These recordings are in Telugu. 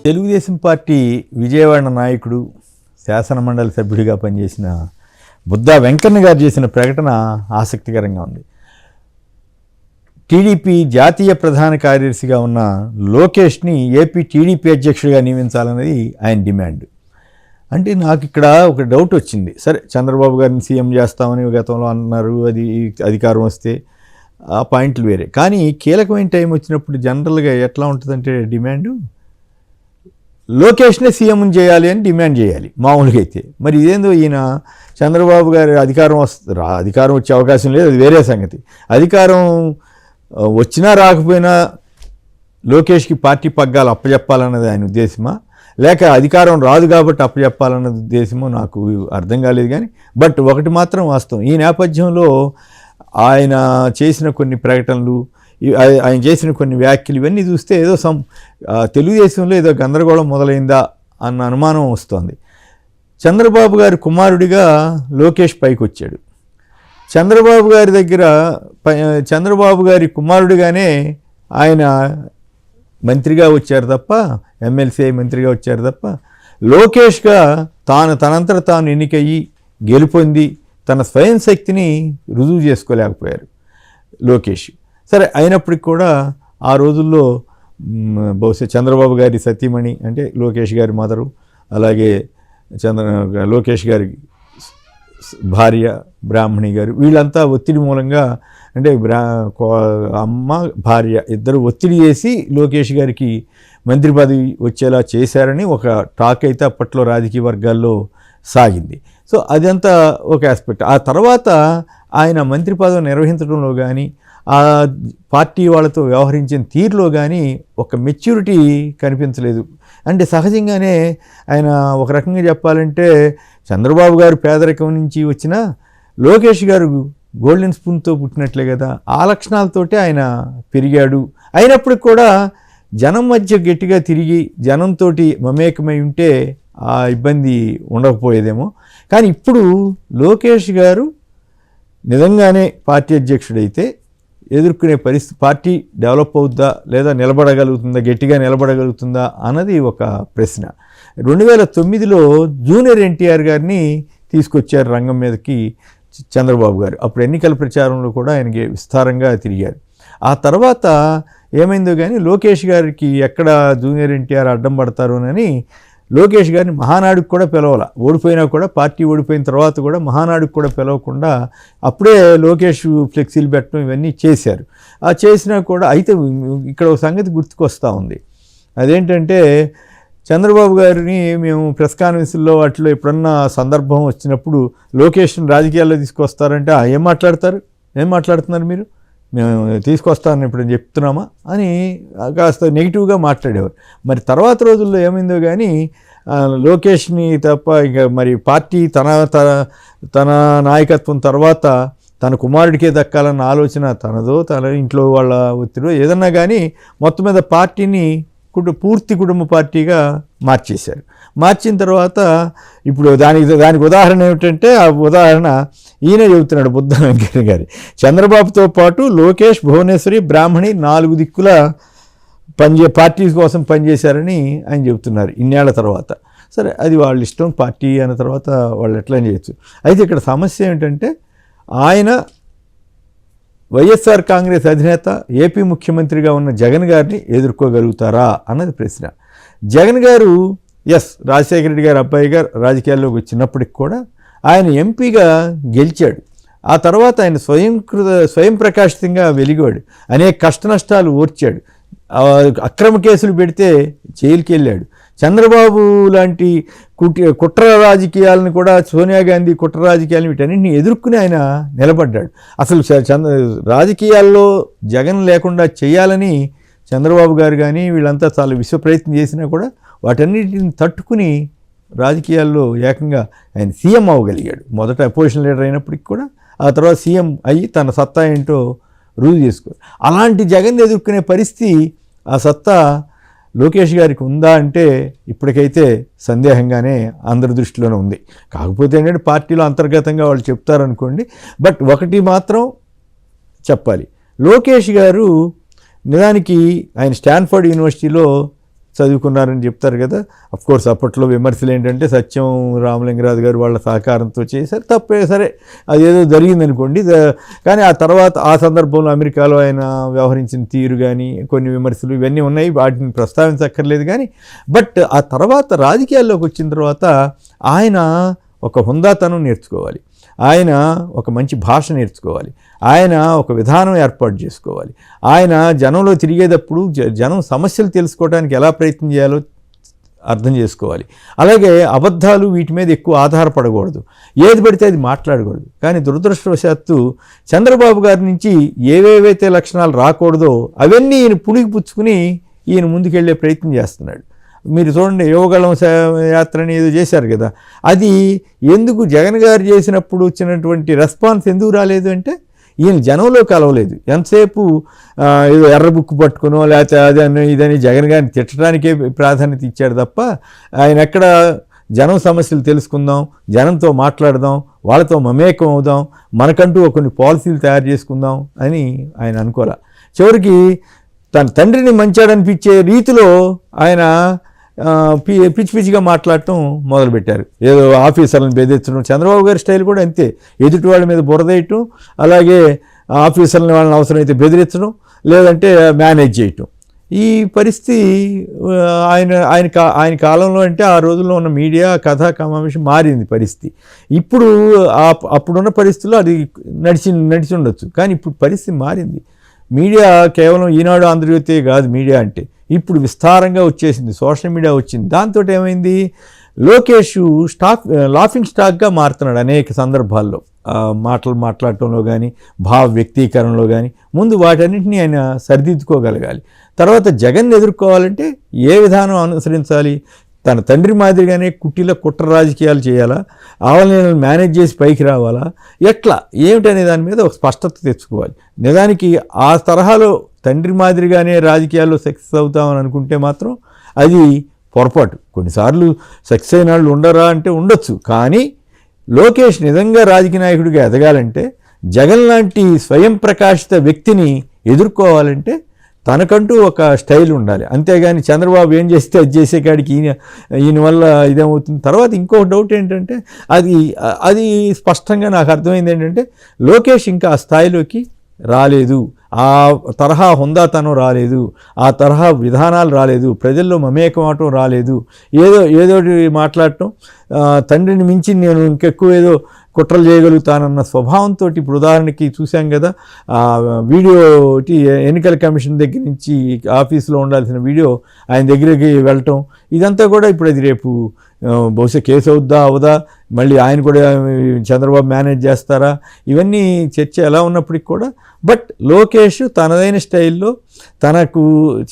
తెలుగుదేశం పార్టీ విజయవాడ నాయకుడు శాసనమండలి సభ్యుడిగా పనిచేసిన బుద్దా వెంకన్న గారు చేసిన ప్రకటన ఆసక్తికరంగా ఉంది. టీడీపీ జాతీయ ప్రధాన కార్యదర్శిగా ఉన్న లోకేష్ని ఏపీ టీడీపీ అధ్యక్షుడిగా నియమించాలన్నది ఆయన డిమాండ్. అంటే నాకు ఇక్కడ ఒక డౌట్ వచ్చింది. సరే, చంద్రబాబు గారిని సీఎం చేస్తామని గతంలో అన్నారు, అది అధికారం వస్తే ఆ పాయింట్లు వేరే. కానీ కీలకమైన టైం వచ్చినప్పుడు జనరల్గా ఎట్లా ఉంటుందంటే డిమాండు లోకేష్నే సీఎం చేయాలి అని డిమాండ్ చేయాలి మామూలుగా అయితే. మరి ఇదేందో ఈయన చంద్రబాబు గారి అధికారం వచ్చే అవకాశం లేదు, అది వేరే సంగతి. అధికారం వచ్చినా రాకపోయినా లోకేష్కి పార్టీ పగ్గాలు అప్పచెప్పాలన్నది ఆయన ఉద్దేశమా, లేక అధికారం రాదు కాబట్టి అప్పచెప్పాలన్నది ఉద్దేశమో నాకు అర్థం కాలేదు. కానీ బట్ ఒకటి మాత్రం వాస్తవం, ఈ నేపథ్యంలో ఆయన చేసిన కొన్ని ప్రకటనలు, ఆయన చేసిన కొన్ని వ్యాఖ్యలు ఇవన్నీ చూస్తే ఏదో తెలుగుదేశంలో ఏదో గందరగోళం మొదలైందా అన్న అనుమానం వస్తుంది. చంద్రబాబు గారి కుమారుడిగా లోకేష్ పైకి వచ్చాడు. చంద్రబాబు గారి కుమారుడిగానే ఆయన మంత్రిగా వచ్చారు తప్ప, ఎమ్మెల్సీ మంత్రిగా వచ్చారు తప్ప, లోకేష్గా తనంతట తాను ఎన్నికయ్యి గెలుపొంది తన స్వయం శక్తిని రుజువు చేసుకోలేకపోయారు లోకేష్. సరే, అయినప్పటికి కూడా ఆ రోజుల్లో బహుశా చంద్రబాబు గారి సతీమణి అంటే లోకేష్ గారి మదరు, అలాగే లోకేష్ గారి భార్య బ్రాహ్మణి గారు, వీళ్ళంతా ఒత్తిడి మూలంగా అంటే అమ్మ భార్య ఇద్దరు ఒత్తిడి చేసి లోకేష్ గారికి మంత్రి పదవి వచ్చేలా చేశారని ఒక టాక్ అయితే అప్పట్లో రాజకీయ వర్గాల్లో సాగింది. సో అదంతా ఒక ఆస్పెక్ట్. ఆ తర్వాత ఆయన మంత్రి పదవి నిర్వహించడంలో కానీ, ఆ పార్టీ వాళ్ళతో వ్యవహరించిన తీరులో కానీ ఒక మెచ్యూరిటీ కనిపించలేదు. అంటే సహజంగానే ఆయన ఒక రకంగా చెప్పాలంటే చంద్రబాబు గారు పేదరికం నుంచి వచ్చిన లోకేష్ గారు గోల్డెన్ స్పూన్తో పుట్టినట్లే కదా, ఆ లక్షణాలతోటే ఆయన పెరిగాడు. అయినప్పటికి కూడా జనం మధ్య గట్టిగా తిరిగి జనంతో మమేకమై ఉంటే ఆ ఇబ్బంది ఉండకపోయేదేమో. కానీ ఇప్పుడు లోకేష్ గారు నిజంగానే పార్టీ అధ్యక్షుడైతే ఎదుర్కొనే పరిస్థితి, పార్టీ డెవలప్ అవుద్దా లేదా నిలబడగలుగుతుందా, గట్టిగా నిలబడగలుగుతుందా అన్నది ఒక ప్రశ్న. 2009లో జూనియర్ ఎన్టీఆర్ గారిని తీసుకొచ్చారు రంగం మీదకి చంద్రబాబు గారు. అప్పుడు ఎన్నికల ప్రచారంలో కూడా ఆయనకి విస్తారంగా తిరిగారు. ఆ తర్వాత ఏమైందో కానీ లోకేష్ గారికి ఎక్కడ జూనియర్ ఎన్టీఆర్ అడ్డం పడతారోనని లోకేష్ గారిని మహానాడుకు కూడా పిలవాల, ఓడిపోయినా కూడా, పార్టీ ఓడిపోయిన తర్వాత కూడా మహానాడుకు కూడా పిలవకుండా అప్పుడే లోకేష్ ఫ్లెక్సీలు పెట్టడం ఇవన్నీ చేశారు. ఆ చేసినా కూడా అయితే ఇక్కడ ఒక సంగతి గుర్తుకొస్తూ ఉంది. అదేంటంటే చంద్రబాబు గారిని మేము ప్రెస్ కాన్ఫరెన్స్లో వాటిలో ఎప్పుడన్నా సందర్భం వచ్చినప్పుడు లోకేష్ని రాజకీయాల్లో తీసుకొస్తారంటే ఏం మాట్లాడుతున్నారు మీరు, మేము తీసుకొస్తానని ఇప్పుడు చెప్తున్నామా అని కాస్త నెగిటివ్గా మాట్లాడేవారు. మరి తర్వాత రోజుల్లో ఏమైందో కానీ లోకేష్ని తప్ప ఇంకా మరి పార్టీ తన నాయకత్వం తర్వాత తన కుమారుడికే దక్కాలన్న ఆలోచన తనదో, తన ఇంట్లో వాళ్ళ ఒత్తిడో ఏదన్నా కానీ మొత్తం మీద పార్టీని పూర్తి కుటుంబ పార్టీగా మార్చేశారు. మార్చిన తర్వాత ఇప్పుడు దానికి ఉదాహరణ ఏమిటంటే, ఆ ఉదాహరణ ఈయన చెబుతున్నాడు బుద్దా వెంకన్న గారి. చంద్రబాబుతో పాటు లోకేష్, భువనేశ్వరి, బ్రాహ్మణి 4 దిక్కుల పార్టీ కోసం పనిచేశారని ఆయన చెబుతున్నారు ఇన్నేళ్ల తర్వాత. సరే, అది వాళ్ళ ఇష్టం, పార్టీ అన్న తర్వాత వాళ్ళు ఎట్లా చేయొచ్చు. అయితే ఇక్కడ సమస్య ఏమిటంటే ఆయన వైఎస్ఆర్ కాంగ్రెస్ అధినేత, ఏపీ ముఖ్యమంత్రిగా ఉన్న జగన్ గారిని ఎదుర్కోగలుగుతారా అన్నది ప్రశ్న. జగన్ గారు రాజశేఖర రెడ్డి గారు అబ్బాయి గారు రాజకీయాల్లోకి వచ్చినప్పటికి కూడా ఆయన ఎంపీగా గెలిచాడు. ఆ తర్వాత ఆయన స్వయం ప్రకాశితంగా వెలిగాడు, అనేక కష్ట నష్టాలు ఓర్చాడు, అక్రమ కేసులు పెడితే జైలుకి వెళ్ళాడు. చంద్రబాబు లాంటి కుట్ర రాజకీయాలను కూడా, సోనియా గాంధీ కుట్ర రాజకీయాలను వీటన్నింటినీ ఎదుర్కొని ఆయన నిలబడ్డాడు. అసలు రాజకీయాల్లో జగన్ లేకుండా చేయాలని చంద్రబాబు గారు కానీ వీళ్ళంతా చాలా విశ్వ ప్రయత్నం చేసినా కూడా వాటన్నిటిని తట్టుకుని రాజకీయాల్లో ఏకంగా ఆయన సీఎం అవ్వగలిగాడు. మొదట అపోజిషన్ లీడర్ అయినప్పటికీ కూడా ఆ తర్వాత సీఎం అయ్యి తన సత్తా ఏంటో రుజువు చేసుకోవాలి. అలాంటి జగన్ ఎదుర్కొనే పరిస్థితి, ఆ సత్తా లోకేష్ గారికి ఉందా అంటే ఇప్పటికైతే సందేహంగానే అందరి దృష్టిలోనే ఉంది. కాకపోతే ఏంటంటే పార్టీలో అంతర్గతంగా వాళ్ళు చెప్తారనుకోండి. బట్ ఒకటి మాత్రం చెప్పాలి, లోకేష్ గారు నిజానికి ఆయన స్టాన్ఫర్డ్ యూనివర్సిటీలో చదువుకున్నారని చెప్తారు కదా. కోర్స్ అప్పట్లో విమర్శలు ఏంటంటే సత్యం రామలింగరాజు గారు వాళ్ళ సహకారంతో చేశారు, తప్పే సరే అదేదో జరిగిందనుకోండి. కానీ ఆ తర్వాత ఆ సందర్భంలో అమెరికాలో ఆయన వ్యవహరించిన తీరు కానీ కొన్ని విమర్శలు ఇవన్నీ ఉన్నాయి, వాటిని ప్రస్తావించక్కర్లేదు. కానీ బట్ ఆ తర్వాత రాజకీయాల్లోకి వచ్చిన తర్వాత ఆయన ఒక హుందాతనం నేర్చుకోవాలి, ఆయన ఒక మంచి భాష నేర్చుకోవాలి, ఆయన ఒక విధానం ఏర్పాటు చేసుకోవాలి, ఆయన జనంలో తిరిగేటప్పుడు జనం సమస్యలు తెలుసుకోవడానికి ఎలా ప్రయత్నం చేయాలో అర్థం చేసుకోవాలి. అలాగే అబద్ధాలు వీటి మీద ఎక్కువ ఆధారపడకూడదు, ఏది పడితే అది మాట్లాడకూడదు. కానీ దురదృష్టవశాత్తు చంద్రబాబు గారి నుంచి ఏవేవైతే లక్షణాలు రాకూడదో అవన్నీ ఈయన పుణికి పుచ్చుకుని ఈయన ముందుకెళ్లే ప్రయత్నం చేస్తున్నాడు. మీరు చూడండి, యోగళం యాత్రని ఏదో చేశారు కదా, అది ఎందుకు జగన్ గారు చేసినప్పుడు వచ్చినటువంటి రెస్పాన్స్ ఎందుకు రాలేదు అంటే ఈయన జనంలో కలవలేదు. ఎంతసేపు ఏదో ఎర్ర బుక్కు పట్టుకునో లేకపోతే అదని ఇదని జగన్ గారిని తిట్టడానికే ప్రాధాన్యత ఇచ్చాడు తప్ప ఆయన ఎక్కడ జనం సమస్యలు తెలుసుకుందాం, జనంతో మాట్లాడదాం, వాళ్ళతో మమేకం అవుదాం, మనకంటూ కొన్ని పాలసీలు తయారు చేసుకుందాం అని ఆయన అనుకోలే. చివరికి తన తండ్రిని మంచాడనిపించే రీతిలో ఆయన పిచ్చి పిచ్చిగా మాట్లాడటం మొదలుపెట్టారు. ఏదో ఆఫీసర్లను బెదిరించడం, చంద్రబాబు గారి స్టైల్ కూడా అంతే, ఎదుటి వాళ్ళ మీద బురదేయటం, అలాగే ఆఫీసర్లని వాళ్ళని అవసరమైతే బెదిరించడం, లేదంటే మేనేజ్ చేయటం. ఈ పరిస్థితి ఆయన కాలంలో అంటే ఆ రోజుల్లో ఉన్న మీడియా కథా కమాంశం మారింది పరిస్థితి. ఇప్పుడు అప్పుడున్న పరిస్థితుల్లో అది నడిచి ఉండొచ్చు, కానీ ఇప్పుడు పరిస్థితి మారింది. మీడియా కేవలం ఈనాడు ఆంధ్రజ్యోతి కాదు మీడియా అంటే, ఇప్పుడు విస్తారంగా వచ్చేసింది, సోషల్ మీడియా వచ్చింది. దాంతో ఏమైంది, లోకేష్ లాఫింగ్ స్టాక్గా మారుతున్నాడు అనేక సందర్భాల్లో, మాట్లాడటంలో కానీ భావ వ్యక్తీకరణలో కానీ. ముందు వాటన్నింటినీ ఆయన సరిదిద్దుకోగలగాలి. తర్వాత జగన్ ఎదుర్కోవాలంటే ఏ విధానం అనుసరించాలి, తన తండ్రి మాదిరిగానే కుట్ర రాజకీయాలు చేయాలా, ఆవరణలను మేనేజ్ చేసి పైకి రావాలా, ఎట్లా ఏమిటనే దాని మీద ఒక స్పష్టత తెచ్చుకోవాలి. నిజానికి ఆ తరహాలో తండ్రి మాదిరిగానే రాజకీయాల్లో సక్సెస్ అవుతామని అనుకుంటే మాత్రం అది పొరపాటు. కొన్నిసార్లు సక్సెస్ అయిన వాళ్ళు ఉండరా అంటే ఉండొచ్చు, కానీ లోకేష్ నిజంగా రాజకీయ నాయకుడిగా ఎదగాలంటే, జగన్ లాంటి స్వయం ప్రకాశిత వ్యక్తిని ఎదుర్కోవాలంటే తనకంటూ ఒక స్టైల్ ఉండాలి. అంతేగాని చంద్రబాబు ఏం చేస్తే అది చేసే కాడికి ఈయన వల్ల ఇదేమవుతుంది. తర్వాత ఇంకో డౌట్ ఏంటంటే, అది స్పష్టంగా నాకు అర్థమైంది ఏంటంటే, లోకేష్ ఇంకా ఆ స్థాయిలోకి రాలేదు, ఆ తరహా హుందాతనం రాలేదు, ఆ తరహా విధానాలు రాలేదు, ప్రజల్లో మమేకం అవటం రాలేదు, ఏదోటి మాట్లాడటం, తండ్రిని మించి నేను ఇంకెక్కువ ఏదో కుట్రలు చేయగలుగుతానన్న స్వభావంతో. ఇప్పుడు ఉదాహరణకి చూసాం కదా, వీడియో ఎన్నికల కమిషన్ దగ్గర నుంచి ఆఫీసులో ఉండాల్సిన వీడియో ఆయన దగ్గరికి వెళ్ళటం, ఇదంతా కూడా ఇప్పుడు అది రేపు బహుశా కేసు అవుదా, మళ్ళీ ఆయన కూడా చంద్రబాబు మేనేజ్ చేస్తారా, ఇవన్నీ చర్చ ఎలా ఉన్నప్పటికీ కూడా. బట్ లోకేష్ తనదైన స్టైల్లో తనకు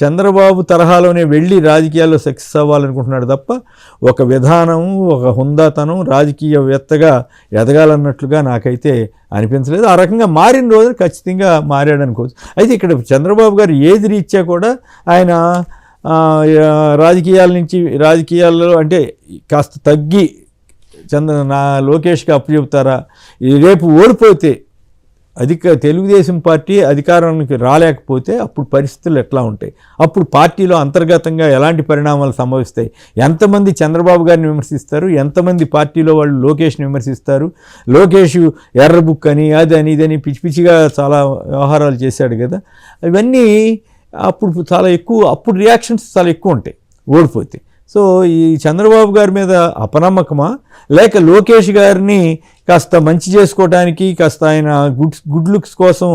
చంద్రబాబు తరహాలోనే వెళ్ళి రాజకీయాల్లో సక్సెస్ అవ్వాలనుకుంటున్నాడు తప్ప ఒక విధానం, ఒక హుందాతనం, రాజకీయవేత్తగా ఎదగాలన్నట్లుగా నాకైతే అనిపించలేదు. ఆ రకంగా మారిన రోజు ఖచ్చితంగా మారాడనుకోవచ్చు. అయితే ఇక్కడ చంద్రబాబు గారు ఏది రీత్యా కూడా ఆయన రాజకీయాల్లో అంటే కాస్త తగ్గి లోకేష్కి అప్పు చెబుతారా, రేపు ఓడిపోతే తెలుగుదేశం పార్టీ అధికారానికి రాలేకపోతే అప్పుడు పరిస్థితులు ఎట్లా ఉంటాయి, అప్పుడు పార్టీలో అంతర్గతంగా ఎలాంటి పరిణామాలు సంభవిస్తాయి, ఎంతమంది చంద్రబాబు గారిని విమర్శిస్తారు, ఎంతమంది పార్టీలో వాళ్ళు లోకేష్ని విమర్శిస్తారు. లోకేష్ ఎర్ర బుక్ అని అదని ఇదని పిచ్చి పిచ్చిగా చాలా వ్యవహారాలు చేశాడు కదా, ఇవన్నీ అప్పుడు చాలా ఎక్కువ, అప్పుడు రియాక్షన్స్ చాలా ఎక్కువ ఉంటాయి ఓడిపోతే. సో ఈ చంద్రబాబు గారి మీద అపనమ్మకమా, లేక లోకేష్ గారిని కాస్త మంచి చేసుకోవడానికి, కాస్త ఆయన గుడ్ లుక్స్ కోసం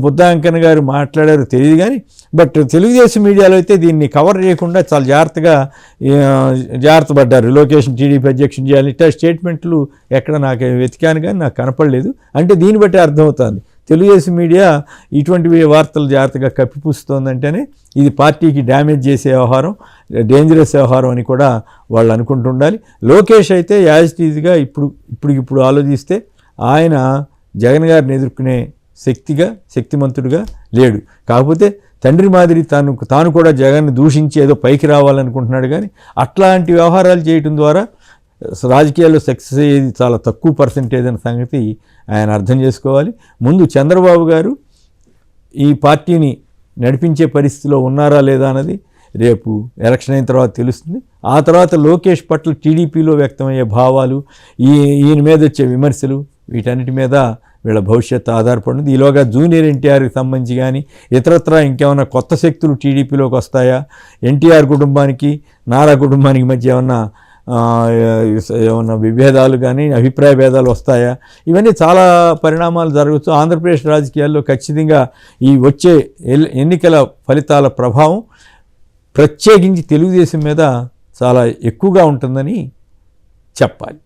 బుద్ధాంకన్ గారు మాట్లాడారు తెలియదు. కానీ బట్ తెలుగుదేశం మీడియాలో అయితే దీన్ని కవర్ చేయకుండా చాలా జాగ్రత్త పడ్డారు. లోకేష్ టీడీపీ అధ్యక్షుని చేయాలి ఇట్లా స్టేట్మెంట్లు ఎక్కడ నాకు వెతికాను కానీ నాకు కనపడలేదు. అంటే దీన్ని బట్టి అర్థమవుతుంది తెలుగుదేశం మీడియా ఇటువంటి వార్తలు జాగ్రత్తగా కప్పిపుస్తోందంటేనే ఇది పార్టీకి డ్యామేజ్ చేసే వ్యవహారం, డేంజరస్ వ్యవహారం అని కూడా వాళ్ళు అనుకుంటుండాలి. లోకేష్ అయితే యాజ్ ఇట్ ఈజ్గా ఇప్పుడు ఆలోచిస్తే ఆయన జగన్ గారిని ఎదుర్కొనే శక్తిమంతుడిగా లేడు. కాకపోతే తండ్రి మాదిరి తాను కూడా జగన్ని దూషించి ఏదో పైకి రావాలనుకుంటున్నాడు. కానీ అట్లాంటి వ్యవహారాలు చేయటం ద్వారా రాజకీయాల్లో సక్సెస్ అయ్యేది చాలా తక్కువ పర్సెంటేజ్ అనే సంగతి ఆయన అర్థం చేసుకోవాలి. ముందు చంద్రబాబు గారు ఈ పార్టీని నడిపించే పరిస్థితిలో ఉన్నారా లేదా అన్నది, రేపు ఎలక్షన్ అయిన తర్వాత తెలుస్తుంది. ఆ తర్వాత లోకేష్ పట్ల టీడీపీలో వ్యక్తమయ్యే భావాలు, ఈయన మీద వచ్చే విమర్శలు, వీటన్నిటి మీద వీళ్ళ భవిష్యత్తు ఆధారపడింది. ఈలోగా జూనియర్ ఎన్టీఆర్కి సంబంధించి కానీ ఇతరత్రా ఇంకేమైనా కొత్త శక్తులు టీడీపీలోకి వస్తాయా, ఎన్టీఆర్ కుటుంబానికి నారా కుటుంబానికి మధ్య ఏమన్నా విభేదాలు కానీ అభిప్రాయ భేదాలు వస్తాయా, ఇవన్నీ చాలా పరిణామాలు జరగవచ్చు. ఆంధ్రప్రదేశ్ రాజకీయాల్లో ఖచ్చితంగా ఈ వచ్చే ఎన్నికల ఫలితాల ప్రభావం ప్రత్యేకించి తెలుగుదేశం మీద చాలా ఎక్కువగా ఉంటుందని చెప్పాలి.